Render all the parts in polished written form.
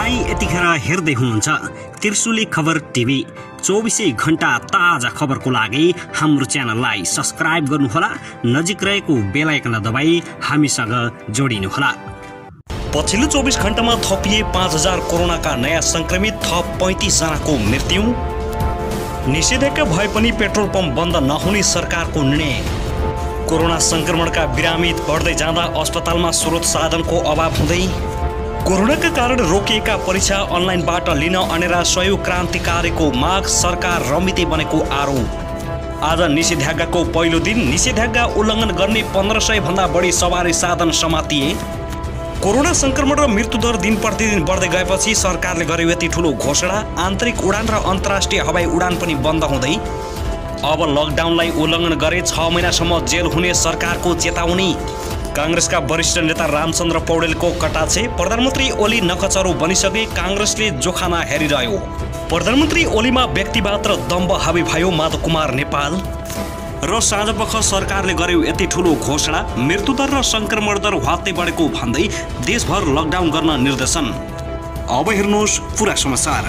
तपाई यतिखेर हेर्दै हुनुहुन्छ त्रिशुली खबर टिभी। 24 घण्टा ताजा खबरको लागि हाम्रो च्यानललाई सब्स्क्राइब गर्नुहोला, नजिक रहेको बेल आइकन दबाई हामीसँग जोडिनुहोला। पछिल्लो 24 घण्टामा थपिए 5000 कोरोनाका नयाँ संक्रमित, थप 35 जनाको मृत्यु। निषेधाज्ञा भए पनि पेट्रोल पम्प बन्द नहुने सरकारको निर्णय। कोरोना संक्रमणका बिरामी बढ्दै जाँदा अस्पतालमा स्रोत साधनको अभाव हुँदै। कोरोनाका कारण रोकिएका परीक्षा अनलाइनबाट लिन अनेरा सहयोग क्रान्तिकारीको माग, सरकार रमिते बनेको आरोप। आज निषेधाज्ञाको पहिलो दिन, निषेधाज्ञा उल्लङ्घन गर्ने 1500 भन्दा बढी सवारी साधन समातिए। कोरोना संक्रमण र मृत्युदर दिन प्रतिदिन बढ्दै गएपछि सरकारले गर्यो यति ठुलो घोषणा। आन्तरिक उडान र अन्तर्राष्ट्रिय हवाई उडान पनि बन्द हुँदै। अब लकडाउनलाई उल्लङ्घन गरे 6 महिनासम्म जेल हुने सरकारको चेतावनी। कांग्रेसका वरिष्ठ नेता रामचन्द्र पौडेलको कटाक्षे। प्रधानमन्त्री ओली नकचरो बनिसके, कांग्रेसले जोखाना हेरिरह्यो। प्रधानमन्त्री ओलीमा व्यक्तिवाद र दम्भ हावी भयो, माधव कुमार नेपाल। र साँझपख सरकारले गर्यो यति ठुलो घोषणा। मृत्युदर र संक्रमण दर ह्वात्तै बढेको भन्दै देशभर लकडाउन गर्न निर्देशन। अब हेर्नुहोस् पुरा समाचार।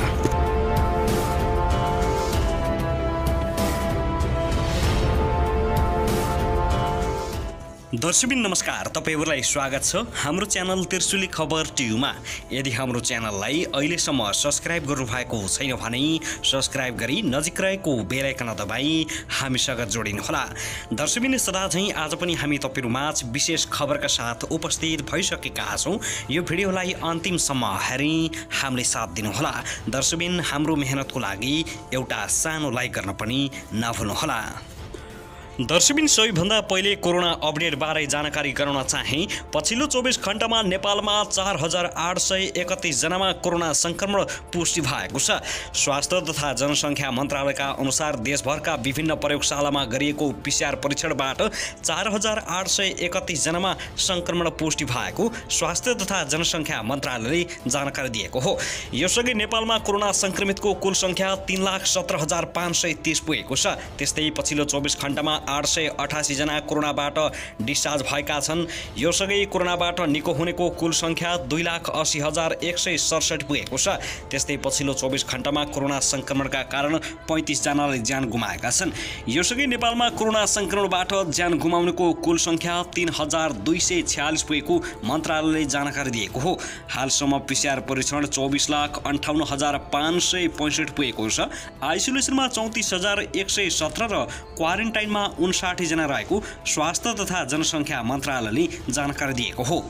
दर्शकबिन नमस्कार, तपाईहरुलाई स्वागत छ हाम्रो च्यानल त्रिशुली खबर टिभीमा। यदि हाम्रो च्यानललाई अहिलेसम्म सब्स्क्राइब गर्नुभएको छैन भने सब्स्क्राइब गरी नजिक रहेको बेल आइकन दबाई हामीसँग जोडिनुहोला। दर्शकबिन सदाझैं आज पनि हामी तपाईहरुमाझ विशेष खबरका साथ उपस्थित भइसकेका छौं। यो भिडियोलाई अन्तिमसम्म हेरी हामीले साथ दिनुहोला। दर्शकबिन हाम्रो मेहनतको लागि एउटा सानो लाइक गर्न पनि नभुल्नुहोला। दर्शकबिन सबैभन्दा पहिले कोरोना अपडेट बारे जानकारी गराउन चाहे। पछिल्लो 24 घण्टामा नेपालमा 4831 जनामा कोरोना संक्रमण पुष्टि भएको छ। स्वास्थ्य तथा जनसङ्ख्या मन्त्रालयका अनुसार देशभरका विभिन्न प्रयोगशालामा गरिएको PCR परीक्षणबाट 4831 जनामा संक्रमण पुष्टि भएको स्वास्थ्य तथा जनसङ्ख्या मन्त्रालयले जानकारी दिएको हो। यसअघि नेपालमा कोरोना संक्रमितको कुल संख्या 3,17,530 पुगेको छ। त्यस्तै पछिल्लो 24 घण्टामा 888 जना कोरोनाबाट डिस्चार्ज भएका छन्। यसअघि कोरोनाबाट निको हुनेको कुल संख्या 2,80,167 पुगेको छ। त्यस्तै पछिल्लो 24 घण्टामा कोरोना संक्रमणका कारण 35 जनाले ज्यान गुमाएका छन्। यसअघि नेपालमा कोरोना संक्रमणबाट ज्यान गुमाउनेको कुल संख्या 3,246 पुगेको मन्त्रालयले जानकारी दिएको हो। हालसम्म PCR परीक्षण 24,58,565 पुगेको छ। आइसोलेसनमा 34,117 र क्वारेन्टाइनमा 59 जना रहेको स्वास्थ्य तथा जनसङ्ख्या मन्त्रालयले जानकारी दिएको हो।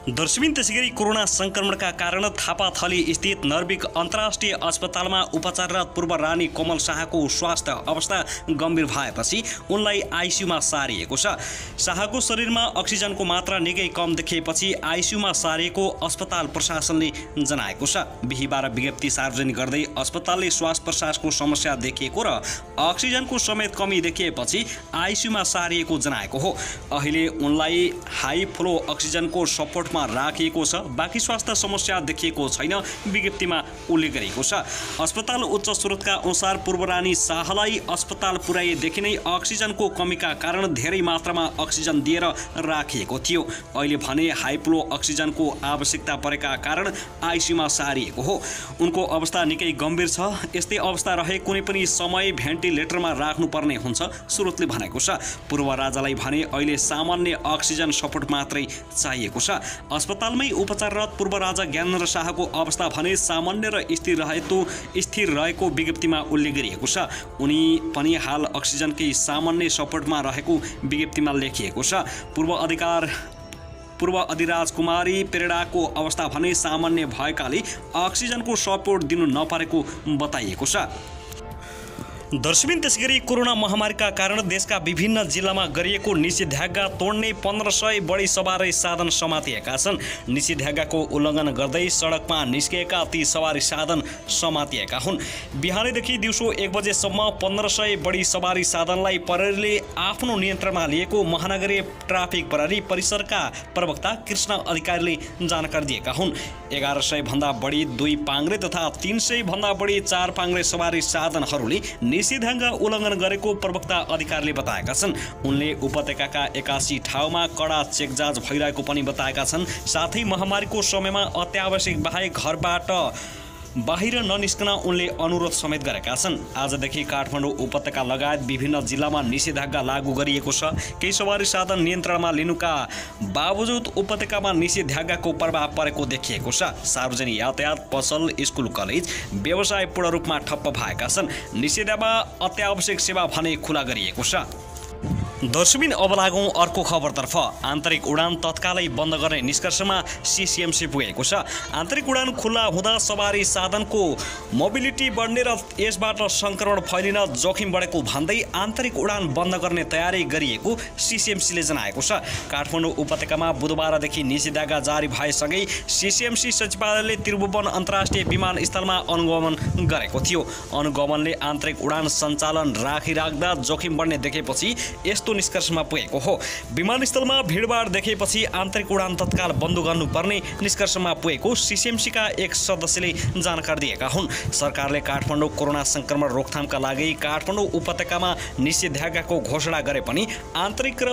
दर्शकबिन त्यसैगरी कोरोना संक्रमणका कारण थापाथली स्थित नर्विक अन्तर्राष्ट्रिय अस्पतालमा उपचाररत पूर्व रानी कोमल शाहको स्वास्थ्य अवस्था गम्भीर भएपछि उनलाई आइसियुमा सारिएको छ। शाहको शरीरमा अक्सिजनको मात्रा निकै कम देखिएपछि आइसियुमा सारिएको अस्पताल प्रशासनले जनाएको छ। बिहीबार विज्ञप्ति सार्वजनिक गर्दै अस्पतालले श्वास प्रश्वासको समस्या देखिएको र अक्सिजनको समेत कमी देखिएपछि आइसियुमा सारिएको जनाएको हो। अहिले उनलाई हाई फ्लो अक्सिजनको सपोर्टमा राखिएको छ। बाँकी स्वास्थ्य समस्या देखिएको छैन, विज्ञप्तिमा उल्लेख गरिएको छ। अस्पताल उच्च स्रोतका अनुसार पूर्व रानी शाहलाई अस्पताल पुर्याएदेखि नै अक्सिजनको कमीका कारण धेरै मात्रामा अक्सिजन दिएर राखिएको थियो। अहिले भने हाई फ्लो अक्सिजनको आवश्यकता परेका कारण आइसियुमा सारिएको हो। उनको अवस्था निकै गम्भीर छ। यस्तै अवस्था रहे कुनै पनि समय भेन्टिलेटरमा राख्नुपर्ने हुन्छ, स्रोतले भनेको छ। पूर्व राजालाई भने अहिले सामान्य अक्सिजन सपोर्ट मात्रै चाहिएको छ। अस्पतालमै उपचाररत पूर्व राजा ज्ञानेन्द्र शाहको अवस्था भने सामान्य र स्थिर रहेको विज्ञप्तिमा उल्लेख गरिएको छ। उनी पनि हाल अक्सिजनकै सामान्य सपोर्टमा रहेको विज्ञप्तिमा लेखिएको छ। पूर्व अधिराज कुमारी पेरेडाको अवस्था भने सामान्य भएकाले अक्सिजनको सपोर्ट दिनु नपरेको बताइएको छ। दर्शकबिन त्यसैगरी कोरोना महामारीका कारण देशका विभिन्न जिल्लामा गरिएको निषेधाज्ञा तोड्ने 1500 बढी सवारी साधन समातिएका छन्। निषेधाज्ञाको उल्लङ्घन गर्दै सडकमा निस्किएका ती सवारी साधन समातिएका हुन्। बिहानैदेखि दिउँसो 1 बजेसम्म 1500 बढी सवारी साधनलाई प्रहरीले आफ्नो नियन्त्रणमा लिएको महानगरीय ट्राफिक प्रहरी परिसरका प्रवक्ता कृष्ण अधिकारीले जानकारी दिएका हुन्। 1100 भन्दा बढी 2 पाङ्ग्रे तथा 300 भन्दा बढी 4 पाङ्ग्रे सवारी साधनहरूले निषेधाज्ञा उल्लङ्घन गरेको प्रवक्ता अधिकारीले बताएका छन्। उनले उपत्यकाका 81 ठाउँमा कडा चेकजाँच भइरहेको पनि बताएका छन्। साथै महामारीको समयमा अत्यावश्यक बाहेक घरबाट बाहिर ननिस्कन उनले अनुरोध समेत गरेका छन्। आजदेखि काठमाडौँ उपत्यका लगायत विभिन्न जिल्लामा निषेधाज्ञा लागू गरिएको छ। केही सवारी साधन नियन्त्रणमा लिनुका बावजुद उपत्यकामा निषेधाज्ञाको प्रभाव परेको देखिएको छ। सार्वजनिक यातायात, पसल, स्कुल, कलेज, व्यवसाय पूर्ण रूपमा ठप्प भएका छन्। निषेधाज्ञामा अत्यावश्यक सेवा भने खुला गरिएको छ। दर्शकबिन अब लागौँ अर्को खबरतर्फ। आन्तरिक उडान तत्कालै बन्द गर्ने निष्कर्षमा सिसिएमसी पुगेको छ। आन्तरिक उडान खुल्ला हुँदा सवारी साधनको मोबिलिटी बढ्ने र यसबाट सङ्क्रमण फैलिन जोखिम बढेको भन्दै आन्तरिक उडान बन्द गर्ने तयारी गरिएको सिसिएमसीले जनाएको छ। काठमाडौँ उपत्यकामा बुधबारदेखि निषेधाज्ञा जारी भएसँगै सिसिएमसी सचिवालयले त्रिभुवन अन्तर्राष्ट्रिय विमानस्थलमा अनुगमन गरेको थियो। अनुगमनले आन्तरिक उडान सञ्चालन राखिराख्दा जोखिम बढ्ने देखेपछि यस्तो निष्कर्षमा पुगेको हो। विमानस्थलमा भिडभाड देखेपछि आन्तरिक उडान तत्काल बन्द गर्नुपर्ने निष्कर्षमा पुगेको सिसिएमसीका एक सदस्यले जानकारी दिएका हुन्। सरकारले काठमाडौँ कोरोना संक्रमण रोकथामका लागि काठमाडौँ उपत्यकामा निषेधाज्ञाको घोषणा गरे पनि आन्तरिक र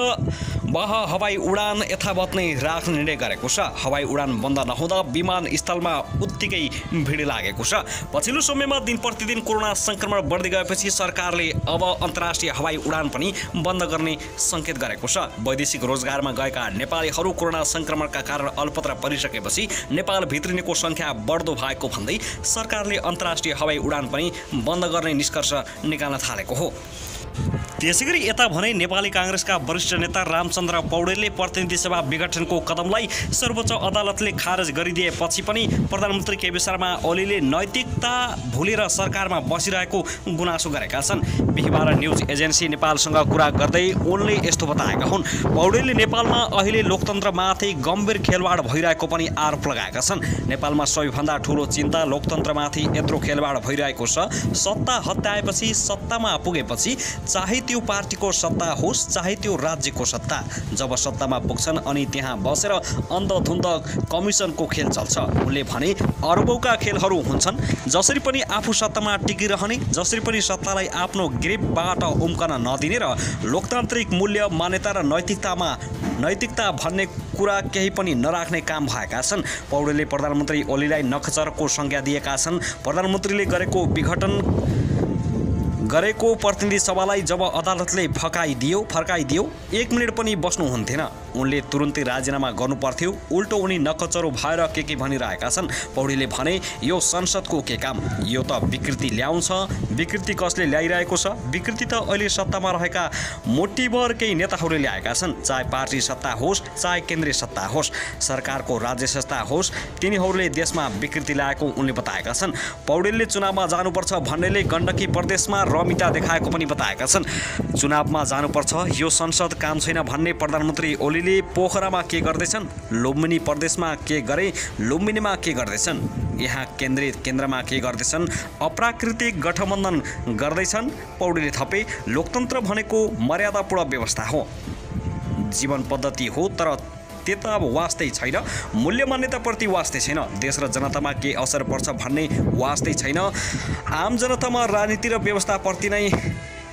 बाह्य हवाई उडान यथावत नै राख्ने निर्णय गरेको छ। हवाई उडान बन्द नहुँदा विमानस्थलमा उत्तिकै भिड लागेको छ। पछिल्लो समयमा दिन प्रतिदिन कोरोना संक्रमण बढ्दै गएपछि सरकारले अब अन्तर्राष्ट्रिय हवाई उडान पनि बन्द गर्ने संकेत गरेको छ। वैदेशिक रोजगारमा गएका नेपालीहरू कोरोना संक्रमणका कारण अल्पत्र परिसकेपछि नेपाल भित्रिनेको संख्या बढ्दो भएको भन्दै सरकारले अन्तर्राष्ट्रिय हवाई उडान पनि बन्द गर्ने निष्कर्ष निकाल्न थालेको हो। त्यसैगरी यता भने नेपाली कांग्रेसका वरिष्ठ नेता रामचन्द्र पौडेलले प्रतिनिधि सभा विघटनको कदमलाई सर्वोच्च अदालतले खारेज गरिदिएपछि पनि प्रधानमन्त्री केपी शर्मा ओलीले नैतिकता भुलेर सरकारमा बसिरहेको गुनासो गरेका छन्। बिहिबार न्युज एजेन्सी नेपालसँग कुरा गर्दै उनले यस्तो बताएका हुन्। पौडेलले नेपालमा अहिले लोकतन्त्रमाथि गम्भीर खेलवाड भइरहेको पनि आरोप लगाएका छन्। नेपालमा सबैभन्दा ठूलो चिन्ता लोकतन्त्रमाथि यत्रो खेलवाड भइरहेको छ। सत्ता हत्याएपछि, सत्तामा पुगेपछि चाहे त्यो पार्टीको सत्ता होस् चाहे त्यो राज्यको सत्ता, जब सत्तामा पुग्छन् अनि त्यहाँ बसेर अन्धधुन्ध कमिसनको खेल चल्छ। उनले भने अरबौका खेलहरू हुन्छन्। जसरी पनि आफू सत्तामा टिकिरहने, जसरी पनि सत्तालाई आफ्नो ग्रिपबाट उम्कन नदिने र लोकतान्त्रिक मूल्य, मान्यता र नैतिकता भन्ने कुरा केही पनि नराख्ने काम भएका छन्। पौडेलले प्रधानमन्त्री ओलीलाई नखचरको संज्ञा दिएका छन्। प्रधानमन्त्रीले गरेको प्रतिनिधि सभालाई जब अदालतले फर्काइदियो 1 मिनेट पनि बस्नुहुन्थेन। उनले तुरुन्तै राजीनामा गर्नुपर्थ्यो। उल्टो उनी नकचरो भएर के भनिरहेका छन्। पौडेलले भने यो संसदको के काम, यो त विकृति ल्याउँछ। विकृति कसले ल्याइरहेको छ? विकृति त अहिले सत्तामा रहेका मोटीभर केही नेताहरूले ल्याएका छन्। चाहे पार्टी सत्ता होस् चाहे केन्द्रीय सत्ता होस्, सरकारको राज्य संस्था होस्, तिनीहरूले देशमा विकृति ल्याएको उनले बताएका छन्। पौडेलले चुनावमा जानुपर्छ भन्नेले गण्डकी प्रदेशमा रमिता देखाएको पनि बताएका छन्। चुनावमा जानुपर्छ, यो संसद काम छैन भन्ने प्रधानमन्त्री ओलीले पोखरामा के गर्दैछन्, लुम्बिनी प्रदेशमा के गरे, लुम्बिनीमा के गर्दैछन्, यहाँ केन्द्रमा के गर्दैछन्, अप्राकृतिक गठबन्धन गर्दैछन्। पौडेलले थपे लोकतन्त्र भनेको मर्यादापूर्ण व्यवस्था हो, जीवन पद्धति हो, तर त्यता वास्तै छैन। मूल्य मान्यताप्रति वास्तै छैन। देश र जनतामा के असर पर्छ भन्ने वास्तै छैन। आम जनतामा राजनीति र व्यवस्थाप्रति नै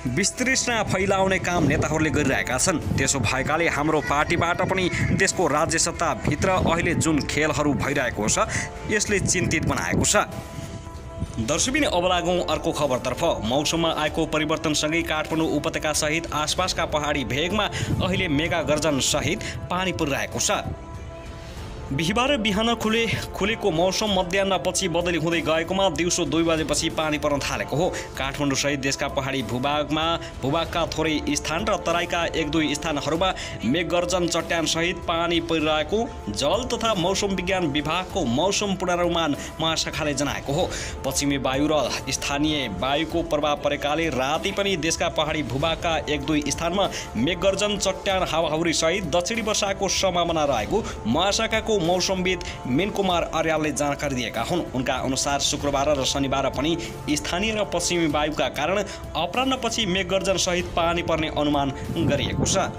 विस्तृष्णा फैलाउने काम नेताहरूले गरिरहेका छन्। त्यसो भएकाले हाम्रो पार्टीबाट पनि देशको राज्य सत्ताभित्र अहिले जुन खेलहरू भइरहेको छ यसले चिन्तित बनाएको छ। दर्शकबिन अब लागौँ अर्को खबरतर्फ। मौसममा आएको परिवर्तनसँगै काठमाडौँ उपत्यका सहित आसपासका पहाडी भेगमा अहिले मेगा गर्जन सहित पानी परिरहेको छ। बिहिबार बिहान खुलेको मौसम मध्याह्नपछि बदली हुँदै गएकोमा दिउँसो 2 बजेपछि पानी पर्न थालेको हो। काठमाडौँ सहित देशका पहाडी भूभागका थोरै स्थान र तराईका 1-2 स्थानहरूमा मेघगर्जन चट्यान सहित पानी परिरहेको जल तथा मौसम विज्ञान विभागको मौसम पूर्वानुमान महाशाखाले जनाएको हो। पश्चिमी वायु र स्थानीय वायुको प्रभाव परेकाले राति पनि देशका पहाडी भूभागका 1-2 स्थानमा मेघगर्जन चट्यान हावाहुरी सहित दक्षिणी वर्षाको सम्भावना रहेको महाशाखाको मौसमविद मीनकुमार अर्यालले जानकारी दिएका हुन्। उनका अनुसार शुक्रबार र शनिबार पनि स्थानीय र पश्चिमी वायुका कारण अपराह्नपछि मेघगर्जन सहित पानी पर्ने अनुमान गरिएको छ।